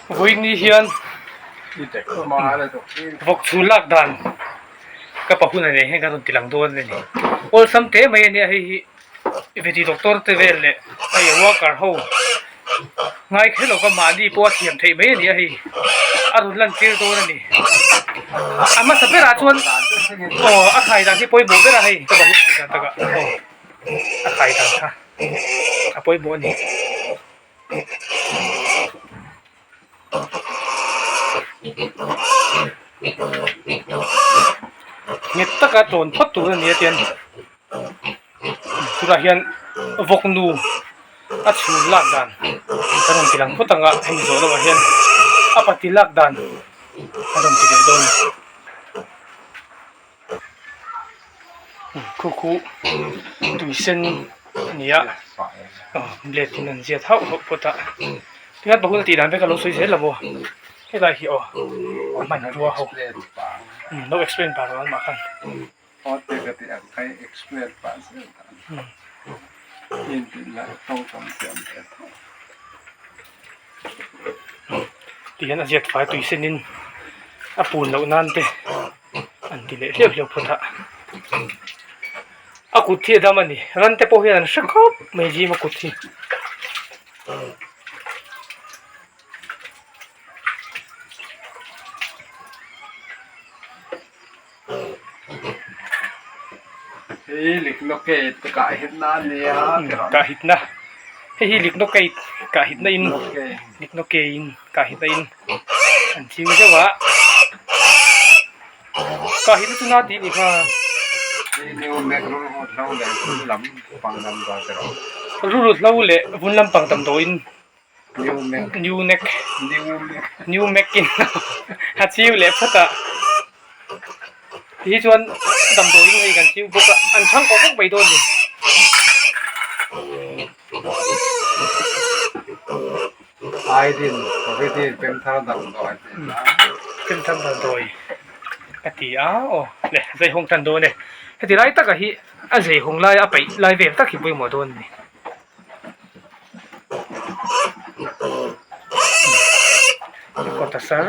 vui ni hiền vok chu lak dan ka pahun này hay ka don tilang don ne ol sam te mai ne hi veti doctor te vel le ai worker ho ngai khelo ka ma di po thiam thei mai ne hi arun lan tir do ne ama sa pera chuan a khai dan ki poi bo pera hei ka bahut ka ta ka a khai dan tha a poi bo ni nghe tất cả trốn thoát tủ này tiền tu ra hiện vok nu at chu lak dan karon tilang phutanga heng zo lo hian apati lak dan karon ti don khu khu tu sen nia le tin an zia thau ho pota tingat bahul ti dan be ka lo soi se la bo cái này hiểu mạnh rùa hậu nó explain bảo nó mà không cái cái explain bảo nhìn là không trong tiền thì hiện là diệt phải tùy sinh in buồn lậu nan thế anh thì lệ liều phun thạ cụt thiệt đam anh đi ran te po hiện sắc khóc mấy gì mà cụt thiệt lịch nó kẹt cả hết na nè cả hết na hi lịch nó kẹt cả hết na in lịch nó kẹt in cả hết na in anh chịu chứ vợ cả hết nó na tí đi ha nhiều mẹ nó lâu lẹ lắm bằng năm qua rồi rút lâu lẹ vun lâm bằng tầm tối in new neck in hạt chịu lẹ phát à thì chuan đầm tối người gần chịu bốc ăn sáng có bốc bầy đôn gì ai tin có cái gì bên thao đầm rồi bên thao đầm rồi cái tí áo này dây hông thần đôn này cái tí lại tất cả hi dây hông lai bậy lai về tất cả bôi mỏ đôn này có ta sár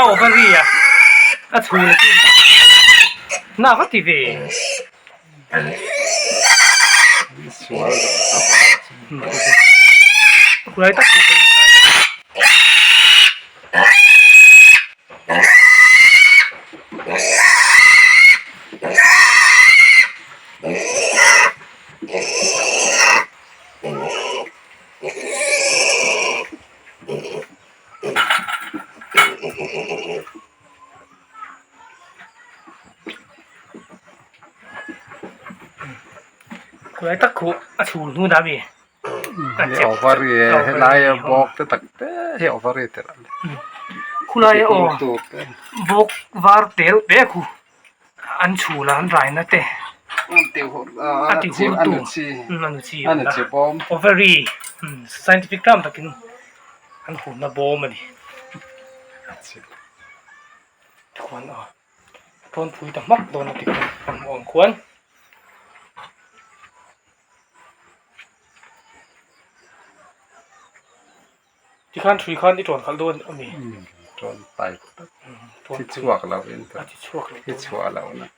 Overia a chhul na va ti ve kulai tak kulai tak khu a chhul nu da be overia lai bok te tak te he overia te kulai o bok var te khu an chhula an rai na te ati hu tu anu chi bom ovary scientific term takin an hu na bom ani khuan a ton phui ta mak don ati kan ong khuanที่ขั้นทรีขั้นที่โจนขั้นโดนมี จนไปที่ชั่วเราเองที่ชั่วเรานะ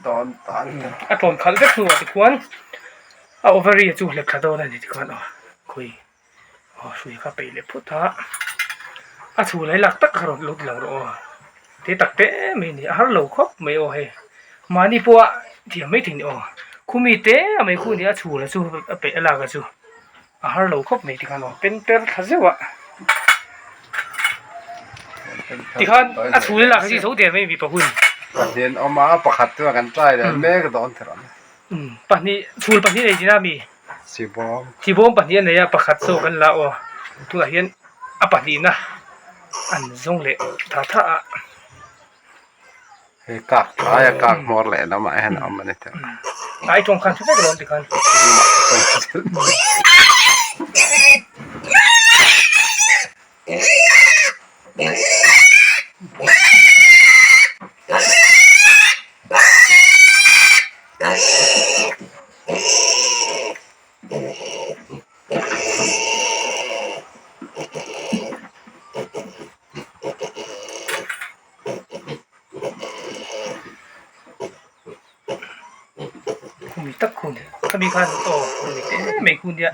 đón tròn khăn rất nhiều thì cuốn ovary chú lệ khá đâu này thì cuốn khui suy khá bể lệ phút thá chú lấy lạc tắc rồi lúc lần rồi thế tắc té mình thì hát lâu khóc mấy hay mà đi po thì mấy thỉnh khu mi té mấy khu thì chú là chú bể là cái chú hát lâu khóc mấy thì khăn bên bên khá dễ ạ thì khăn chú lấy lạc cái gì số tiền mấy bị bảo hun เห็นเอามาประคัดตัวกันใจเลยแม่ก็โดนเถอะ ปันนี้ฟูลปันนี้ไอ้จีน่ามี สิบอม ที่บ่ปันนี้อันไหนอะประคัดโซกันละอ๋อตัวเห็นอะปันนี้นะอันซงเละถ้า เฮ้กักตายกักหมดเลยนะมาให้เอามาเนี่ยเถอะ ไอ้ตรงคันช่วยกันลองดิคันมีตักคุณถ้ามีคันโอ้ไม่คุณเดีย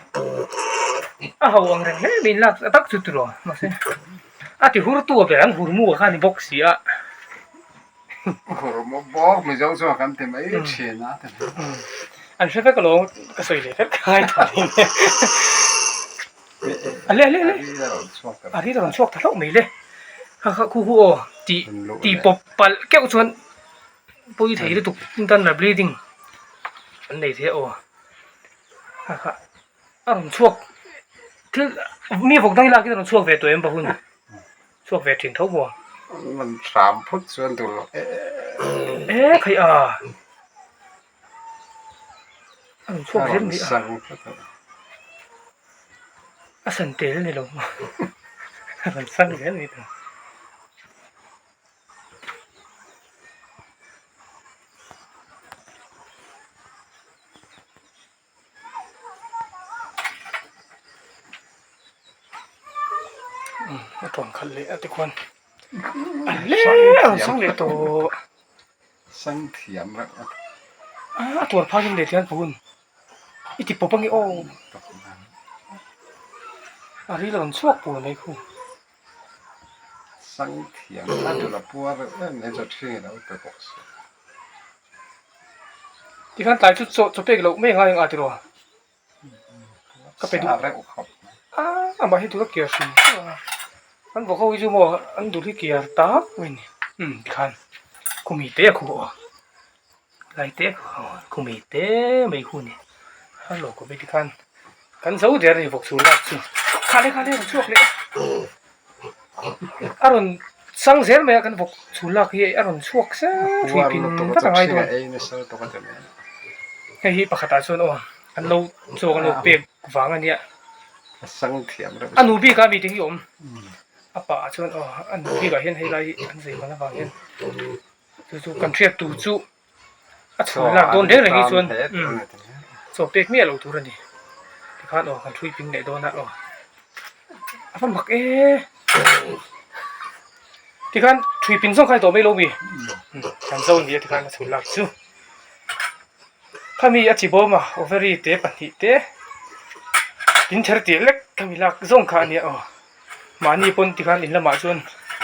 อ่ะเขาวางแรงเลยมีลักตักสุดตัวมาสิอ่ะที่หัวตัวไปอันหัวมูกคันนี่บ็อกซี่อ่ะ โอ้โหมาบอกไม่เจ้าสัวกันเต็มไอ้เชียนะเต็ม อันเชื่อก็ลงก็สวยเลยคล้ายๆตอนนี้อันเล่ ที่เราชอบกัน อันที่ตอนช่วงทะเลาะไม่เลยเขาคู่ตีปบปัลแก้วชวนปุ้ยไทยได้ถูกตั้งแต่ bleeding อันไหนเท่โอ้ค่ะอารมณ์ช่วงที่มีพวกตั้งหลักที่ตอนช่วงเวทตัวเองป่ะคุณช่วงเวทถึงเท่าบัว มัน3 ฟุตส่วนตัวใครอารมณ์ช่วงเวทมีสั่งสันเตลนี่ลงมันสั่งเวทนี่ตัวมาตอนคันเลยทุกคนอันเล่สั่งเลยตัว สั่งเทียมแล้ว ตัวพายังเด็ดยันพูนอีติปปังงี้โอ้อันนี้เราช่วงปูนไหมคุณ สั่งเทียมถ้าดูละปัวเนี่ยจะชื่อแล้วไปบอกสิ ที่ขั้นตายจุดเป็กเราไม่ง่ายอย่างอาทิตย์หรอก็ไปดูอะไรอกครับ อันมาให้ดูเกียร์สิอันบอกเขาวิจูโมอันดูที่เกียร์ตาเว้ยที่ขั้นคุมีเตะคู่ไล่เตะคุมีเตะไม่คู่นี่ฮัลโหลก็ไปที่ขั้นกันเสาเดียร์นี่พวกสูงลักสูขาเลยช่วงเลยอารมณ์สังเสริมไหมกันพวกสูงลักเฮ้ยอารมณ์ช่วงซะทวีพินก็ต่างไงตัวไอ้เนี่ยสตัวกันจะเนี่ย ไอ้ปากกาตาส่วนอันเราโซกันเราเปียกฝังอันเนี้ย สั่งเทียมแล้ว อันนู้บีก็มีถึงยมป่าส่วนอันนู้บีก็เห็นให้ไรอันสิมันฟังเห็นจู่กันเทียบจู่ส่วนหลักโดนเด็กอะไรกี่ส่วนโซเปียกเมียเราทุรันดิที่ข้ากันช่วยพิงไหนโดนนะฟังบอกที่ข้าช่วยพิงส่งใครตัวไม่รู้มีกันโซนนี้ที่ข้าส่วนหลักจู่ถ้ามีอาชีพมาโอเวอร์เตะปันทีเตะอินเทอร์เตะเล็กถ้ามีหลักส่งข้าเนี่ยมานี่ปนที่ข้าอินละมาส่วน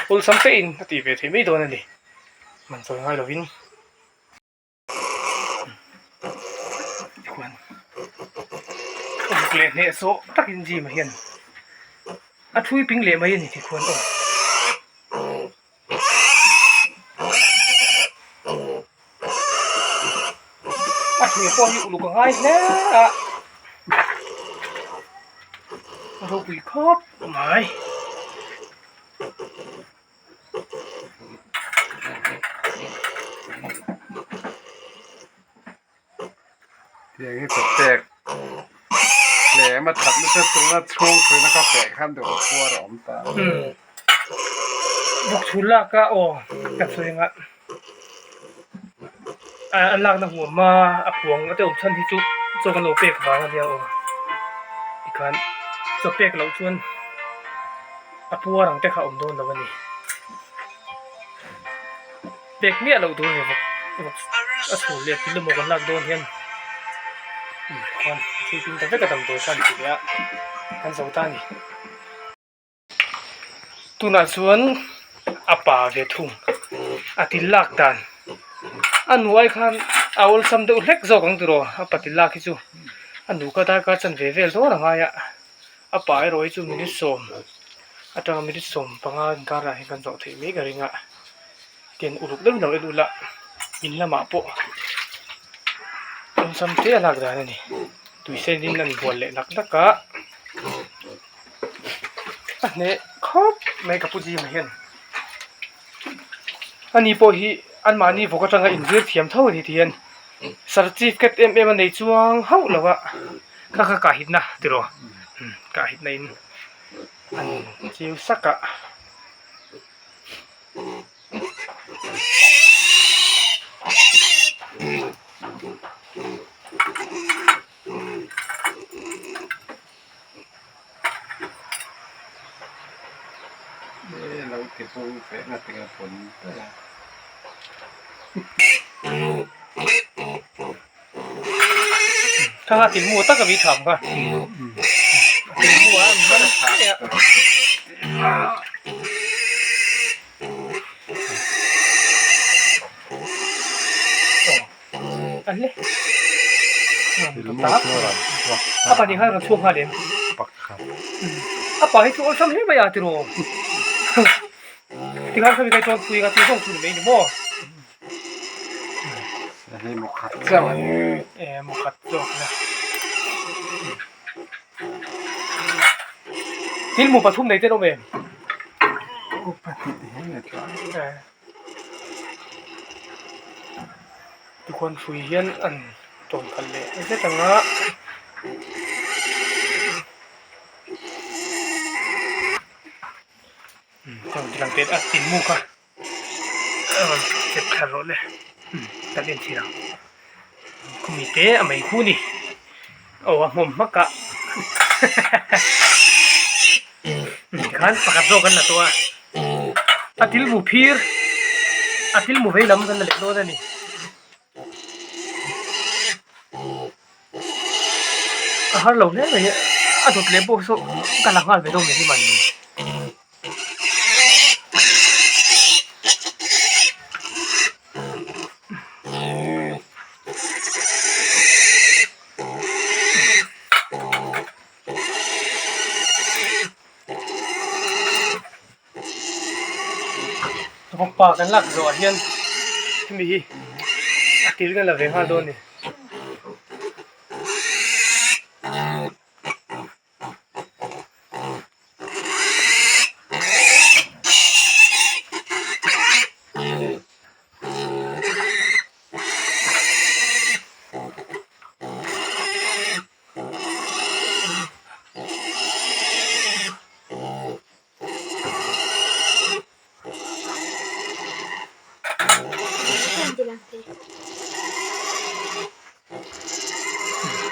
อุลซัมเตอินตีเวทีไม่โดนนั่นดิมันสวยง่ายเราวินเกล็ดเนี่ยโซ่ตักอินจีมาเห็นช่วยพิงเล่มาเห็นที่ควรช่วยพ่ออยู่ลูกง่ายนะเราคุยครบไหมอย่างนี้แตกแหลมาถัดไม่ใช่ตรงนั้นช่วงคือนะครับแตกข้ามเดี๋ยวปัวหลอมตาบุกชุนลากก็กับสวยงามอันลากนะหัวมาพวงก็จะอบชันที่จุโซกันโลเปกมาเดียวอีกครั้งโซเปกเราชวนพัวหลังแต่เขาอมโดนแล้ววันนี้เด็กเนี่ยเราดูเนี่ยบอกสูเรียกที่ลืมกันลากโดนเห็นคนที่จริงแต่ก็ทำตัวสั้นทีเดียวกันสาวตานี่ตุนัส่วนป่าเวทุงติลากดันอันวัยขันเอาสัมเดอุเล็กจอกงตัวป่าติลากจู่อันดูก็ได้ก็จันเวเวลตัวละไงป่าไอ้รอยจู่มินิสมจังมินิสมปังงานการอะไรกันจอกที่มีกันเอง tiền uruk dem dong edula in lama po on sam te alag da ni tui se din nan bol le nak ka ne khop mai ka puji ma hian ani po hi an mani voka tanga in zir thiam tho ni thian certificate em nei chuang hau lawa ka hit na tiro ka hit na in an chiu sakaเราเก็บพวกแฝงมาเป็นผล ถ้าติดหมูตั้งกับมีถามค่ะติดหมูมันเนี่ยอันนี้apa ni har chuang ha dem ปักครับ apa hi chu sam he ba ya ti ro ti har khabi kai chuang kui ga ti song tu me ni mo อันนี้มันขัดเจ้า mo khat chok na til mu pathum nei te no me อุปติเหตุ ทุกคนคุยเฮียนอันตรงกันเลยไม่ใช่แต่งะจังที่หลังเต็ดอัดตินมุกอะมันเจ็บขาดเลยตัดเล่นทีหลังคุมีเตะอะไม่คู่นี่โอ้มุมมักกะขันประกาศโลกันนะตัวอาทิลมูพีร์อาทิลมูเวลัมกันเลยโน่นนี่อาเราเนี่ยเลยอาดุดเล็บโบโซกันหลังงานไปตรงนี้ที่มันพกปากันหลักโดดเฮียนมีตีกันละเวงฮาโดนนี่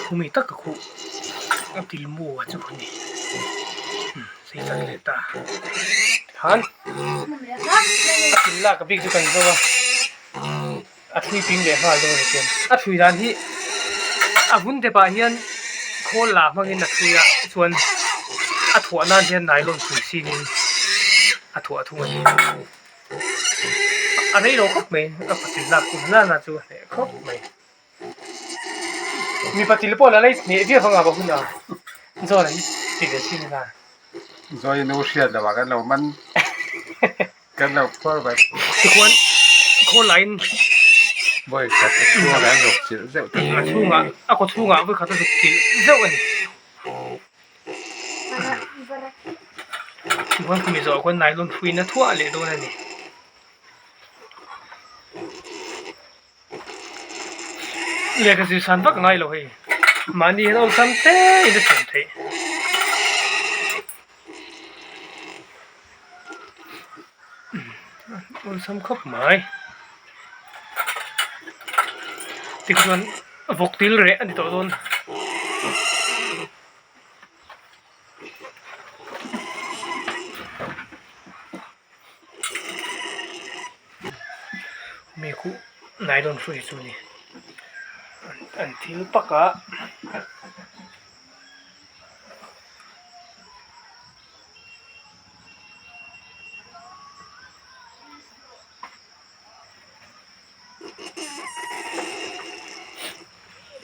คุมีตักกับคุอับติลมัวจุคนนี้สีสันเลยตาฮันอับติลลากับบิ๊กจุกันตัวอัดคุยพิงเดียร์ฮาโดนเกมอัดคุยร้านที่อับหุ่นเดปาเฮียนโคลามากินนักคุยอะส่วนอัดหัวนานเฮียนไหนลงคุยซีนินอัดหัวทุกวันอันนี้เราครบไหมอับติลลาคุณน่าจะจูเนี่ยครบไหมมีปฏิลิปอลอะไรเนี่ยเดี๋ยวฟังอาบอกคุณอ่ะนี่ส่วนอะไรติดกับสิ่งนั้น ซอยโนเชียดแล้วว่ากันเรามันกันเราพอไป ทุกคนโคไลน์ บ่อยขัดชั่วแล้วหลบเสียเสียว ช่วงอ่ะก็ช่วงอ่ะเพื่อเขาจะสุดที่เจ้าอันนี้ทุกคนมีสองคนนายลงทุนนะทั่วเลยโดนอันนี้เรียกกันสิสันปักง่ายเลยมันนี่เราสัมเต้อินเดสันเต้เราสัมคบไหมติดกันวกติลเรอันนี้ตัวโดนมีคู่นายโดนช่วยสุนี่อันที่ปักอะ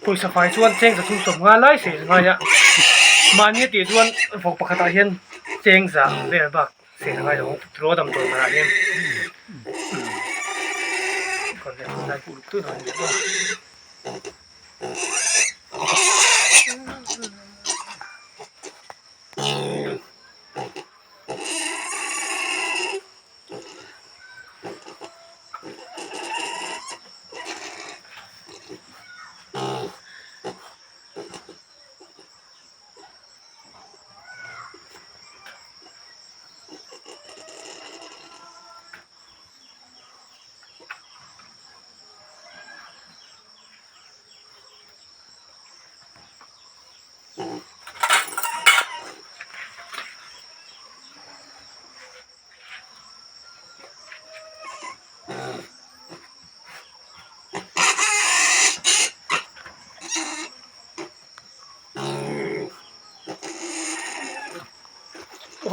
ปุยสะไฟชวนเจงจะทุ่งสมงานไล่เสียงไงอะมาเนี่ยตีชวนฝกปากตาเห็นเจงจะเรียบักเสียงไงเดี๋ยวรัวดำตัวมาเห็น คนเลยคนได้กูลุกตื้นหน่อยเดี๋ยว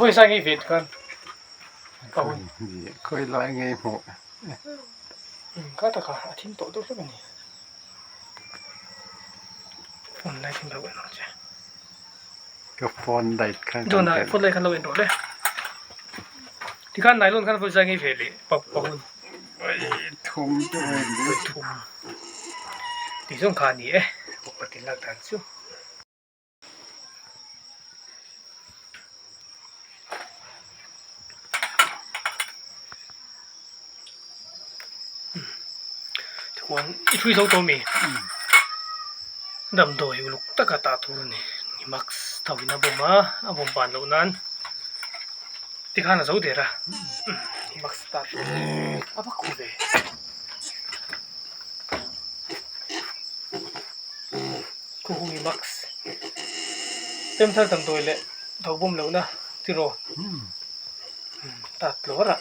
โอ้ยใส่กี่ฟีดกันเอา นี่ค่อยร้อยไงหก ก็ตะขาทิ้งโต๊ะด้วยกันนี่ฝนได้ทิ้งเราเองจ้ะ ก็ฟอนได้ข้าง โดนฝนเลยคันเราเองโดดเลยที่ขั้นไหนรุ่นขั้นฝนใส่กี่ฟีดเลยปอกหุ่น ไอ้ทุ่มด้วยหรือ ทุ่มที่ส่งขานี่เอ๊ะปกติหลักฐานซิ่วทุกวันอีทุยสองตัวมีดำโดยลูกตะกะตาทุนนี่มักส์ทวินาบมาอาบมปานเหล่านั้นที่ข้าน่ะสู้เดระมักส์ตาอาบักคูเวกูหูมักส์เต็มท่าตั้งตัวเลยทว่าบุมเหล่านะที่รอตัดหลอระ